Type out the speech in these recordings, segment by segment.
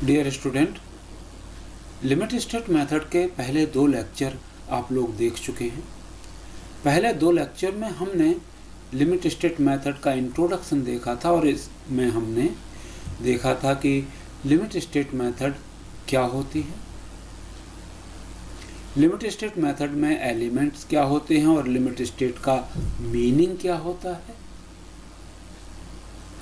Dear student, limit state method के पहले 2 lecture आप लोग देख चुके हैं। पहले 2 लेक्चर में हमने लिमिट स्टेट मेथड का इंट्रोडक्शन देखा था और इसमें हमने देखा था कि लिमिट स्टेट मेथड क्या होती है, लिमिट स्टेट मेथड में एलिमेंट्स क्या होते हैं और लिमिट स्टेट का मीनिंग क्या होता है,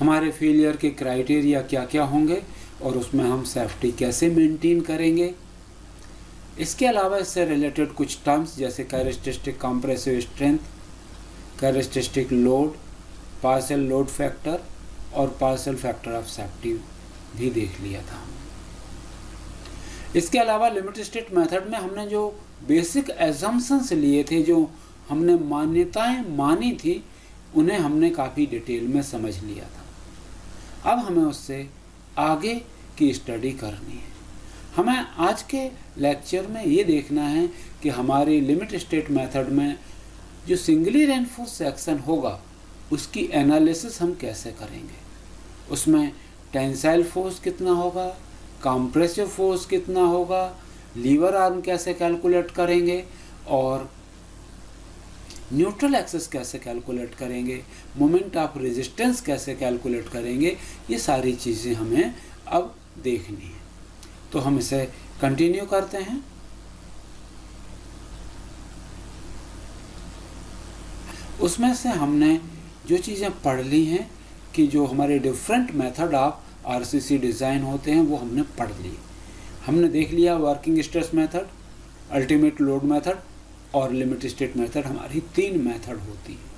हमारे फेलियर के क्राइटेरिया क्या क्या होंगे और उसमें हम सेफ्टी कैसे मेंटेन करेंगे। इसके अलावा इससे रिलेटेड कुछ टर्म्स जैसे characteristic compressive strength, characteristic load, partial load factor और पार्शियल फैक्टर ऑफ सेफ्टी भी देख लिया था। इसके अलावा लिमिट स्टेट मेथड में हमने जो बेसिक एजम्पशंस लिए थे, जो हमने मान्यताएं मानी थी, उन्हें हमने काफ़ी डिटेल में समझ लिया था। अब हमें उससे आगे की स्टडी करनी है। हमें आज के लेक्चर में ये देखना है कि हमारी लिमिट स्टेट मेथड में जो सिंगली रेनफोर्स सेक्शन होगा उसकी एनालिसिस हम कैसे करेंगे, उसमें टेंसाइल फोर्स कितना होगा, कंप्रेसिव फोर्स कितना होगा, लीवर आर्म कैसे कैलकुलेट करेंगे और न्यूट्रल एक्सेस कैसे कैलकुलेट करेंगे, मोमेंट ऑफ रेजिस्टेंस कैसे कैलकुलेट करेंगे, ये सारी चीज़ें हमें अब देखनी है। तो हम इसे कंटिन्यू करते हैं। उसमें से हमने जो चीज़ें पढ़ ली हैं कि जो हमारे different method of RCC design होते हैं वो हमने पढ़ ली। हमने देख लिया working stress method, ultimate load method और लिमिट स्टेट मेथड, हमारी 3 मेथड होती है।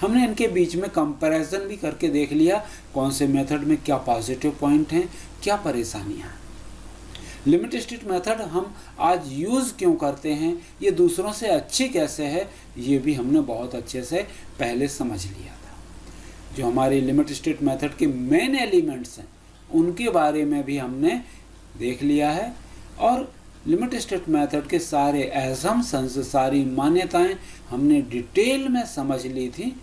हमने इनके बीच में कंपैरिजन भी करके देख लिया कौन से मेथड में क्या पॉजिटिव पॉइंट हैं, क्या परेशानियां हैं। लिमिट स्टेट मेथड हम आज यूज़ क्यों करते हैं, ये दूसरों से अच्छी कैसे है, ये भी हमने बहुत अच्छे से पहले समझ लिया था। जो हमारी लिमिट स्टेट मेथड के मेन एलिमेंट्स हैं उनके बारे में भी हमने देख लिया है और लिमिट स्टेट मेथड के सारे एजम्पशंस, सारी मान्यताएं हमने डिटेल में समझ ली थी।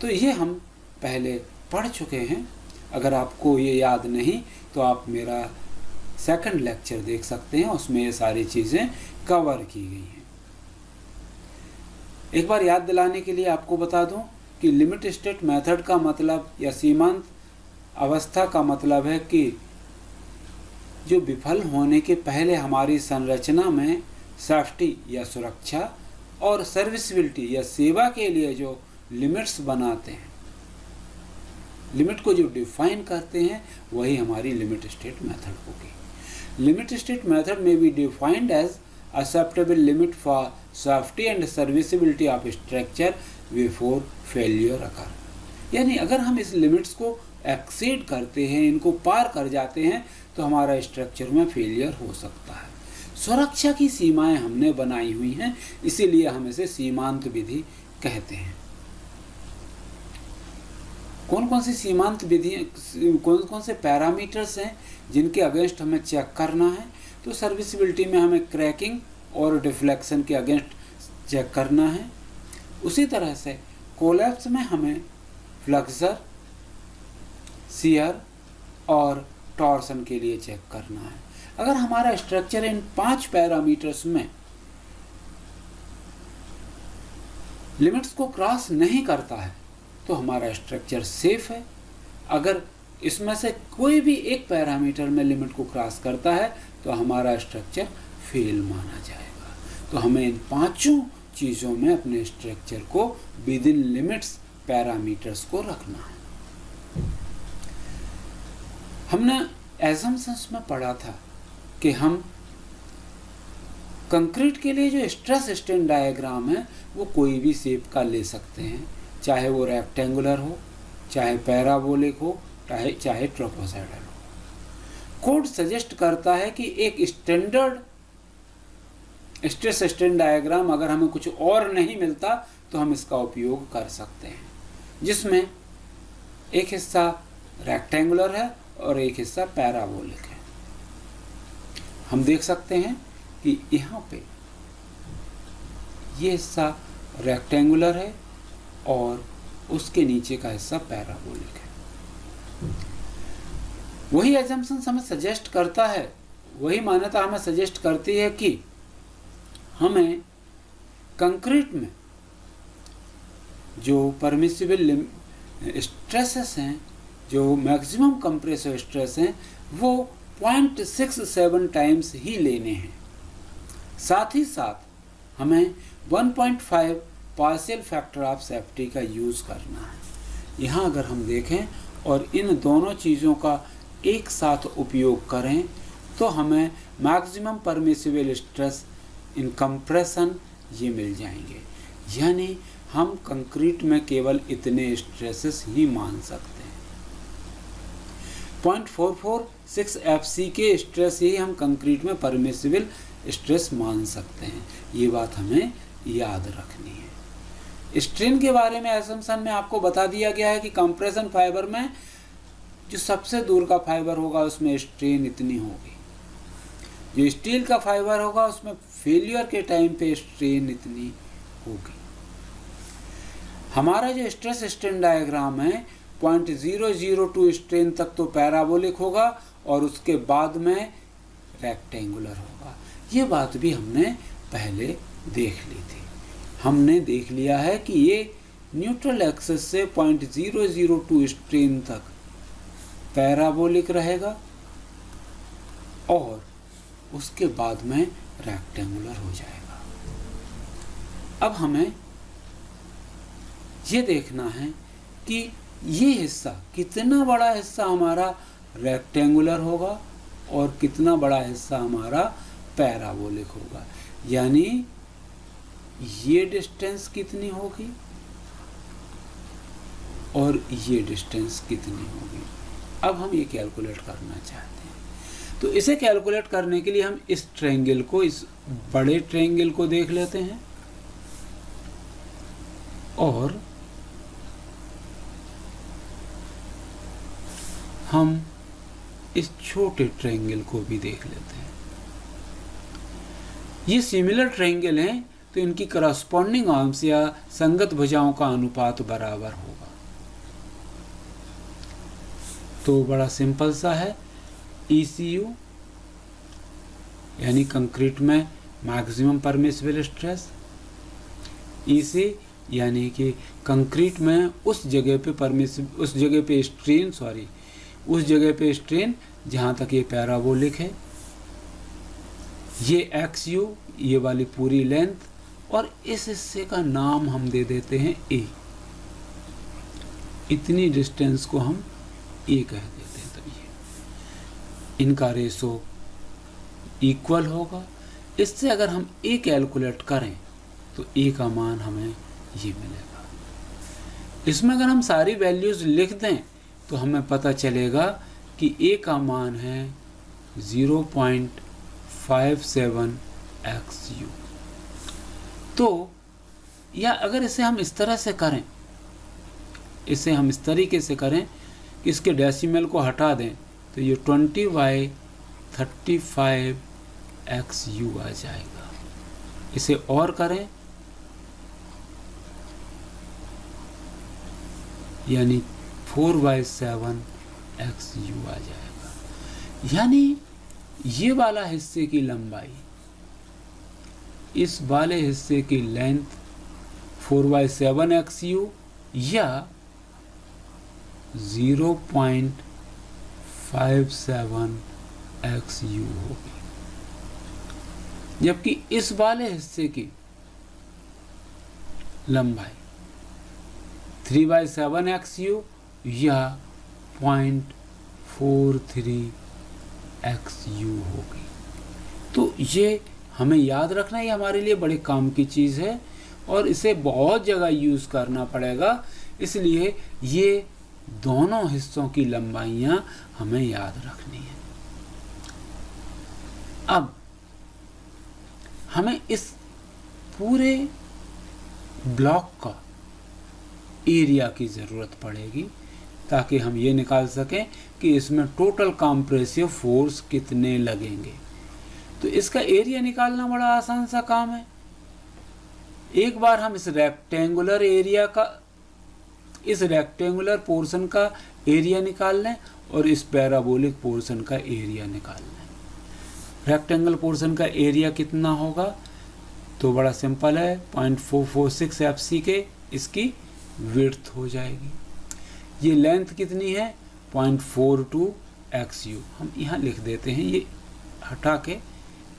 तो ये हम पहले पढ़ चुके हैं। अगर आपको ये याद नहीं तो आप मेरा सेकंड लेक्चर देख सकते हैं, उसमें ये सारी चीज़ें कवर की गई हैं। एक बार याद दिलाने के लिए आपको बता दूं कि लिमिट स्टेट मेथड का मतलब या सीमांत अवस्था का मतलब है कि जो विफल होने के पहले हमारी संरचना में सेफ्टी या सुरक्षा और सर्विसिबिलिटी या सेवा के लिए जो लिमिट्स बनाते हैं, लिमिट को जो डिफाइन करते हैं, वही हमारी लिमिट स्टेट मेथड होगी। लिमिट स्टेट मेथड में be defined as acceptable limit for safety and serviceability of structure before failure occur. यानी अगर हम इस लिमिट्स को एक्सीड करते हैं, इनको पार कर जाते हैं, तो हमारा स्ट्रक्चर में फेलियर हो सकता है। सुरक्षा की सीमाएं हमने बनाई हुई हैं, इसीलिए हम इसे सीमांत विधि कहते हैं। कौन कौन सी सीमांत विधि, कौन कौन से पैरामीटर्स हैं जिनके अगेंस्ट हमें चेक करना है? तो सर्विसिबिलिटी में हमें क्रैकिंग और डिफ्लेक्शन के अगेंस्ट चेक करना है। उसी तरह से कोलैप्स में हमें फ्लेक्सर, शियर और टॉर्सन के लिए चेक करना है। अगर हमारा स्ट्रक्चर इन 5 पैरामीटर्स में लिमिट्स को क्रॉस नहीं करता है तो हमारा स्ट्रक्चर सेफ है। अगर इसमें से कोई भी एक पैरामीटर में लिमिट को क्रॉस करता है तो हमारा स्ट्रक्चर फेल माना जाएगा। तो हमें इन 5 चीज़ों में अपने स्ट्रक्चर को विद इन लिमिट्स पैरामीटर्स को रखना है। हमने एजम्पशंस में पढ़ा था कि हम कंक्रीट के लिए जो स्ट्रेस स्ट्रेन डायग्राम है वो कोई भी शेप का ले सकते हैं, चाहे वो रेक्टेंगुलर हो, चाहे पैराबोलिक हो, चाहे ट्रोपोसाइडल हो। कोड सजेस्ट करता है कि एक स्टैंडर्ड स्ट्रेस स्ट्रेन डायग्राम अगर हमें कुछ और नहीं मिलता तो हम इसका उपयोग कर सकते हैं, जिसमें एक हिस्सा रेक्टेंगुलर है और एक हिस्सा पैराबोलिक है। हम देख सकते हैं कि यहाँ पे ये हिस्सा रेक्टेंगुलर है और उसके नीचे का हिस्सा पैराबोलिक है। वही एजम्पशंस हमें सजेस्ट करता है, वही मान्यता हमें सजेस्ट करती है कि हमें कंक्रीट में जो परमिसिबल स्ट्रेसेस हैं, जो मैक्सिमम कंप्रेसिव स्ट्रेस हैं, वो 0.67 टाइम्स ही लेने हैं। साथ ही साथ हमें 1.5 पार्शियल फैक्टर ऑफ सेफ्टी का यूज़ करना है। यहाँ अगर हम देखें और इन दोनों चीज़ों का एक साथ उपयोग करें तो हमें maximum permissible stress in compression ये मिल जाएंगे। यानी हम कंक्रीट में केवल इतने स्ट्रेसेस ही मान सकते हैं। 0.446 FC के स्ट्रेस ही हम कंक्रीट में परमिसिबल स्ट्रेस मान सकते हैं। ये बात हमें याद रखनी है। स्ट्रेन के बारे में असम्पशन में आपको बता दिया गया है कि कंप्रेशन फाइबर में जो सबसे दूर का फाइबर होगा उसमें स्ट्रेन इतनी होगी, जो स्टील का फाइबर होगा उसमें फेलियर के टाइम पे स्ट्रेन इतनी होगी। हमारा जो स्ट्रेस स्ट्रेन डायग्राम है 0.002 स्ट्रेन तक तो पैराबोलिक होगा और उसके बाद में रेक्टेंगुलर होगा। ये बात भी हमने पहले देख ली थी। हमने देख लिया है कि ये न्यूट्रल एक्सिस से 0.002 स्ट्रेन तक पैराबोलिक रहेगा और उसके बाद में रेक्टेंगुलर हो जाएगा। अब हमें ये देखना है कि ये हिस्सा, कितना बड़ा हिस्सा हमारा रेक्टेंगुलर होगा और कितना बड़ा हिस्सा हमारा पैराबोलिक होगा। यानी ये डिस्टेंस कितनी होगी और ये डिस्टेंस कितनी होगी। अब हम ये कैलकुलेट करना चाहते हैं। तो इसे कैलकुलेट करने के लिए हम इस ट्रायंगल को, इस बड़े ट्रायंगल को देख लेते हैं और हम इस छोटे ट्रायंगल को भी देख लेते हैं। ये सिमिलर ट्रायंगल हैं तो इनकी करस्पॉन्डिंग आर्म्स या संगत भुजाओं का अनुपात बराबर होगा। तो बड़ा सिंपल सा है। ECU यानी कंक्रीट में मैक्सिमम परमिसिबल स्ट्रेस, EC यानी कि कंक्रीट में उस जगह पे स्ट्रेन जहाँ तक ये पैराबोलिक है, ये XU ये वाली पूरी लेंथ, और इस हिस्से का नाम हम दे देते हैं A। इतनी डिस्टेंस को हम A कह देते हैं। तो ये इनका रेशो इक्वल होगा। इससे अगर हम A कैलकुलेट करें तो A का मान हमें ये मिलेगा। इसमें अगर हम सारी वैल्यूज लिख दें तो हमें पता चलेगा कि A का मान है 0.57 XU। तो या अगर इसे हम इस तरह से करें, इसे हम इस तरीके से करें कि इसके डेसिमल को हटा दें तो ये 20/35 XU आ जाएगा। इसे और करें यानी 4/7 XU आ जाएगा। यानी ये वाला हिस्से की लंबाई, इस वाले हिस्से की लेंथ 4/7 XU या 0.57 XU होगी। जबकि इस वाले हिस्से की लंबाई 3/7 XU या 0.43 XU होगी। तो ये हमें याद रखना, ये हमारे लिए बड़े काम की चीज़ है और इसे बहुत जगह यूज़ करना पड़ेगा। इसलिए ये दोनों हिस्सों की लंबाइयाँ हमें याद रखनी है। अब हमें इस पूरे ब्लॉक का एरिया की ज़रूरत पड़ेगी ताकि हम ये निकाल सकें कि इसमें टोटल कंप्रेसिव फोर्स कितने लगेंगे। तो इसका एरिया निकालना बड़ा आसान सा काम है। एक बार हम इस रेक्टेंगुलर पोर्शन का एरिया निकाल लें और इस पैराबोलिक पोर्शन का एरिया निकालना है। रेक्टेंगल पोर्शन का एरिया कितना होगा, तो बड़ा सिंपल है, 0.446 FC के इसकी विड्थ हो जाएगी। ये लेंथ कितनी है, 0.42 XU। हम यहाँ लिख देते हैं, ये हटा के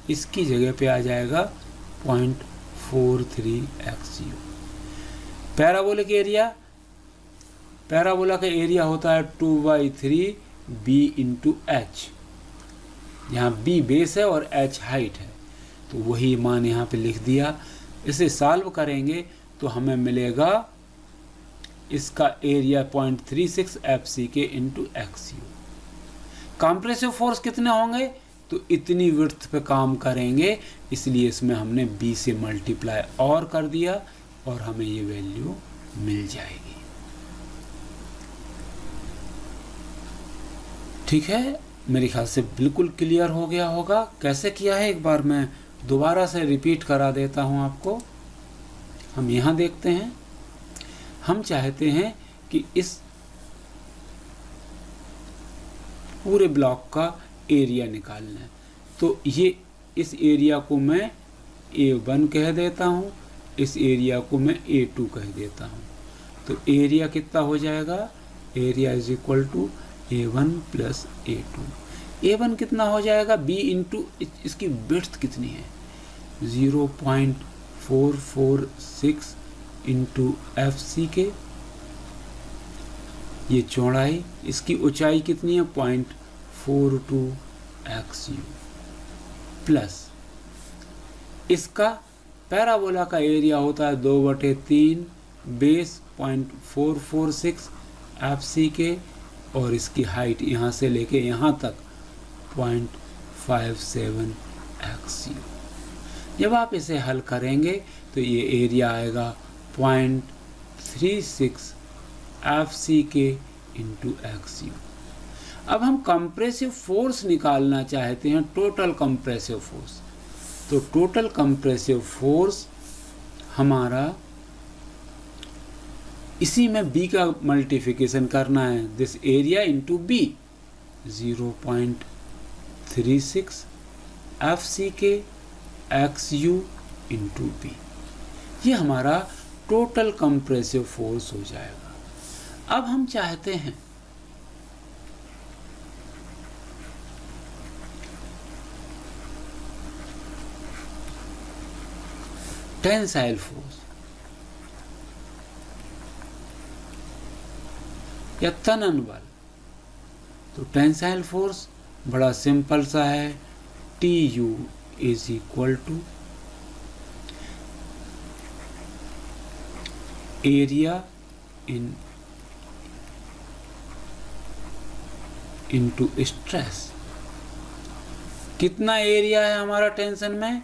इसकी जगह पे आ जाएगा 0.43 XU। पैराबोलिक एरिया, पैराबोला का एरिया होता है 2/3 B इंटू H। यहाँ B बेस है और H हाइट है, तो वही मान यहाँ पे लिख दिया। इसे सॉल्व करेंगे तो हमें मिलेगा इसका एरिया 0.36 FC के इंटू XU। कंप्रेसिव फोर्स कितने होंगे, तो इतनी विड्थ पे काम करेंगे, इसलिए इसमें हमने B से मल्टीप्लाई और कर दिया और हमें ये वैल्यू मिल जाएगी। ठीक है, मेरे ख्याल से बिल्कुल क्लियर हो गया होगा। कैसे किया है एक बार मैं दोबारा से रिपीट करा देता हूं आपको। हम यहाँ देखते हैं, हम चाहते हैं कि इस पूरे ब्लॉक का एरिया निकालना है, तो ये इस एरिया को मैं A1 कह देता हूँ, इस एरिया को मैं A2 कह देता हूँ। तो एरिया कितना हो जाएगा, area is equal to A1 plus A2। A1 कितना हो जाएगा, B इंटू इसकी विड्थ कितनी है, 0.446 इंटू FC के, ये चौड़ाई, इसकी ऊंचाई कितनी है, 0.42 XU, प्लस इसका पैराबोला का एरिया होता है 2/3 बेस 0.446 FC के, और इसकी हाइट यहाँ से लेके यहाँ तक 0.57 XU। जब आप इसे हल करेंगे तो ये एरिया आएगा 0.36 FC के इंटू XU। अब हम कंप्रेसिव फोर्स निकालना चाहते हैं, टोटल कंप्रेसिव फोर्स। तो टोटल कंप्रेसिव फोर्स हमारा इसी में B का मल्टीप्लिकेशन करना है, this area into B, 0.36 FC के XU इंटू B। ये हमारा टोटल कंप्रेसिव फोर्स हो जाएगा। अब हम चाहते हैं टेंसाइल फोर्स या तनन बल। तो टेंसाइल फोर्स बड़ा सिंपल सा है, TU is equal to area into stress. कितना एरिया है हमारा टेंशन में,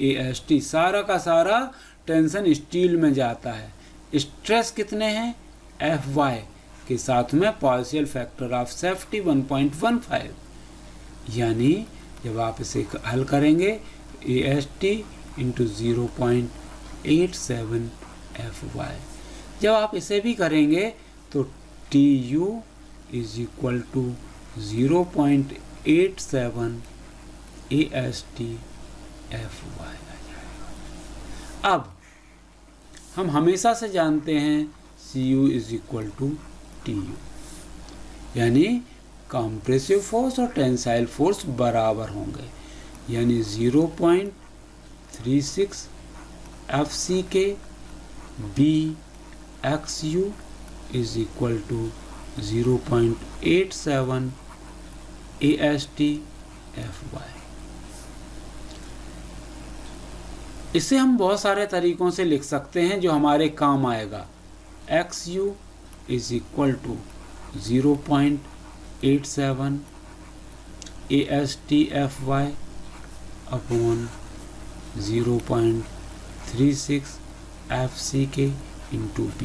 AST, सारा का सारा टेंशन स्टील में जाता है। स्ट्रेस कितने हैं, FY के साथ में पार्शियल फैक्टर ऑफ सेफ्टी 1.15। यानी जब आप इसे हल करेंगे, AST इंटू 0.87 FY। जब आप इसे भी करेंगे तो TU is equal to 0.87 AST FY आ जाएगा। अब हम हमेशा से जानते हैं CU is equal to TU, यानी कंप्रेसिव फोर्स और टेंसाइल फोर्स बराबर होंगे, यानी 0.36 FC के B XU is equal to 0.87 AST FY। इसे हम बहुत सारे तरीकों से लिख सकते हैं जो हमारे काम आएगा। XU is equal to 0.87 AST FY upon 0.36 FC के इंटू B।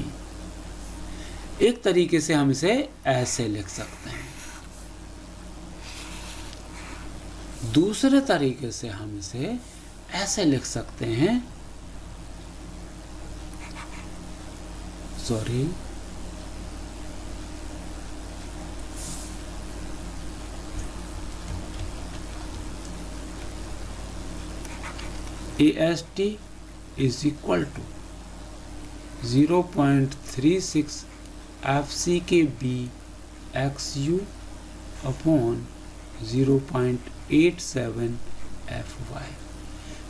एक तरीके से हम इसे ऐसे लिख सकते हैं, दूसरे तरीके से हम इसे ऐसे लिख सकते हैं, AST is equal to 0.36 FCKB XU upon 0.87 FY।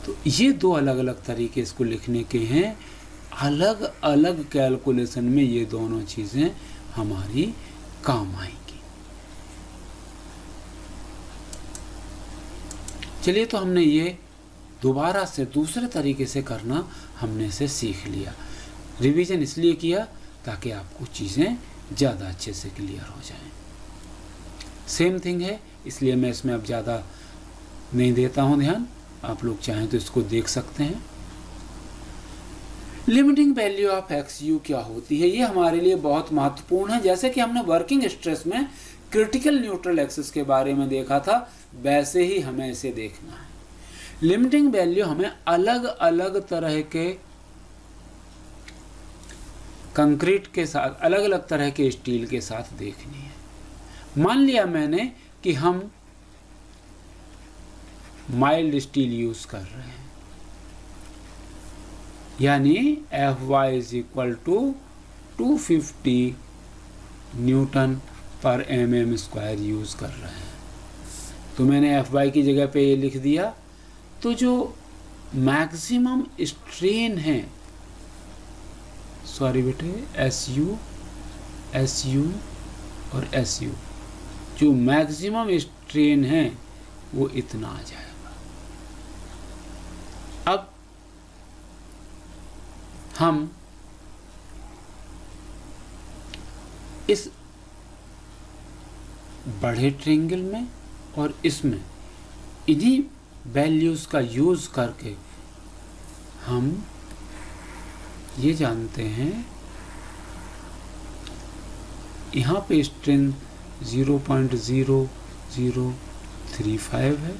तो ये दो अलग अलग तरीके इसको लिखने के हैं। अलग अलग कैलकुलेशन में ये दोनों चीज़ें हमारी काम आएंगी। चलिए, तो हमने ये दोबारा से दूसरे तरीके से करना हमने इसे सीख लिया। रिवीजन इसलिए किया ताकि आपको चीज़ें ज़्यादा अच्छे से क्लियर हो जाएं। सेम थिंग है, इसलिए मैं इसमें अब ज़्यादा नहीं देता हूँ ध्यान। आप लोग चाहें तो इसको देख सकते हैं। लिमिटिंग वैल्यू ऑफ XU क्या होती है, ये हमारे लिए बहुत महत्वपूर्ण है। जैसे कि हमने वर्किंग स्ट्रेस में क्रिटिकल न्यूट्रल एक्सिस के बारे में देखा था, वैसे ही हमें इसे देखना है। लिमिटिंग वैल्यू हमें अलग अलग तरह के कंक्रीट के साथ, अलग अलग तरह के स्टील के साथ देखनी है। मान लिया मैंने कि हम माइल्ड स्टील यूज कर रहे हैं, यानी Fy is equal to 250 newton पर mm स्क्वायर यूज कर रहे हैं। तो मैंने Fy की जगह पे ये लिख दिया। तो जो मैक्सिमम स्ट्रेन है, सॉरी बेटे, SU और SU, जो मैक्सिमम स्ट्रेन है वो इतना आ जाएगा। अब हम इस बड़े ट्रायंगल में और इसमें इन्हीं वैल्यूज का यूज करके हम ये जानते हैं, यहाँ पे स्ट्रेन 0.0035 है,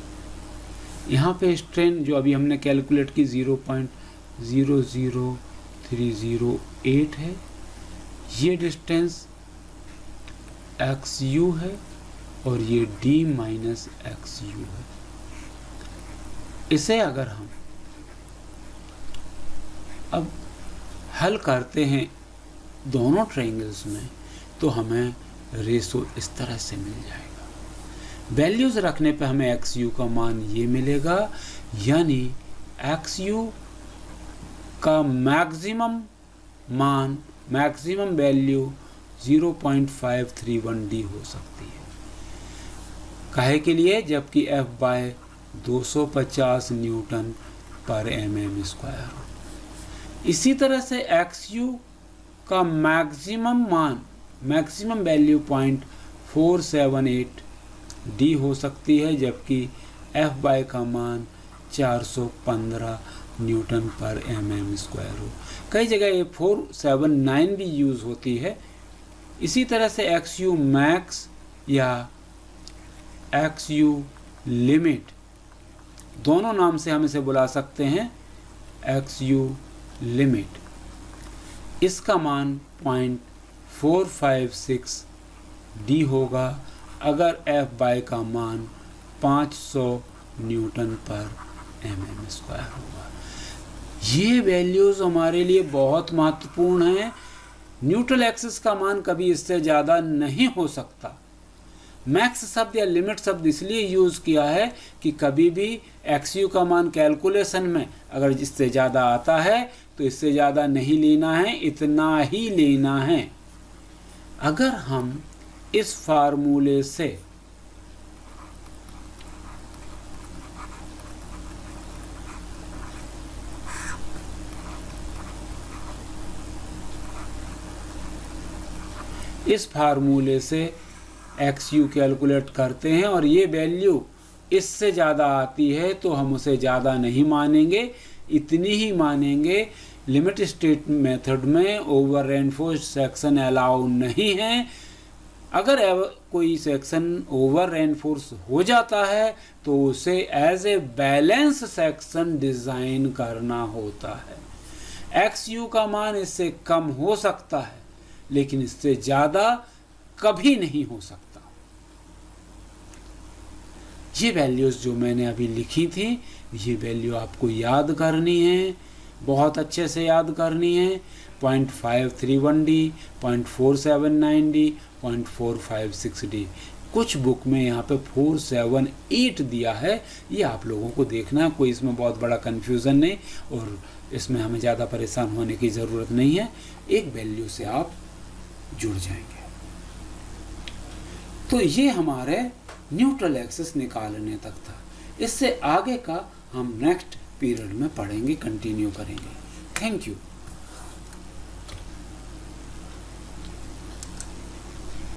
यहाँ पे स्ट्रेन जो अभी हमने कैलकुलेट की 0.00308 है। ये डिस्टेंस XU है और ये D माइनस XU है। इसे अगर हम अब हल करते हैं दोनों ट्रायंगल्स में, तो हमें रेशो इस तरह से मिल जाएगा। वैल्यूज रखने पे हमें XU का मान ये मिलेगा, यानी XU का मैक्सिमम मान, मैक्सिमम वैल्यू 0.531D हो सकती है। काहे के लिए? जबकि Fy 250 न्यूटन पर mm स्क्वायर हो। इसी तरह से XU का मैक्सिमम मान, मैक्सिमम वैल्यू 0.478D हो सकती है, जबकि Fy का मान 415 न्यूटन पर mm स्क्वायर हो। कई जगह ये 479 भी यूज़ होती है। इसी तरह से XU मैक्स या XU लिमिट, दोनों नाम से हम इसे बुला सकते हैं। XU लिमिट, इसका मान 0.456D होगा अगर Fy का मान 500 न्यूटन पर mm स्क्वायर होगा। ये वैल्यूज़ हमारे लिए बहुत महत्वपूर्ण हैं। न्यूट्रल एक्सिस का मान कभी इससे ज़्यादा नहीं हो सकता। मैक्स शब्द या लिमिट शब्द इसलिए यूज़ किया है कि कभी भी XU का मान कैलकुलेशन में अगर इससे ज़्यादा आता है तो इससे ज़्यादा नहीं लेना है, इतना ही लेना है। अगर हम इस फार्मूले से XU कैलकुलेट करते हैं और ये वैल्यू इससे ज़्यादा आती है तो हम उसे ज़्यादा नहीं मानेंगे, इतनी ही मानेंगे। लिमिट स्टेट मेथड में ओवर रेनफोर्स्ड सेक्शन अलाउ नहीं है। अगर कोई सेक्शन ओवर रेनफोर्स हो जाता है तो उसे as a balance section design करना होता है। XU का मान इससे कम हो सकता है, लेकिन इससे ज़्यादा कभी नहीं हो सकता। ये वैल्यूज़ जो मैंने अभी लिखी थी, ये वैल्यू आपको याद करनी है, बहुत अच्छे से याद करनी है। 0.531D, 0.479D, 0.456D। कुछ बुक में यहाँ पे 478 दिया है, ये आप लोगों को देखना है, कोई इसमें बहुत बड़ा कन्फ्यूज़न नहीं, और इसमें हमें ज़्यादा परेशान होने की ज़रूरत नहीं है, एक वैल्यू से आप जुड़ जाएंगे। तो ये हमारे न्यूट्रल एक्सिस निकालने तक था। इससे आगे का हम नेक्स्ट पीरियड में पढ़ेंगे, कंटिन्यू करेंगे। Thank you.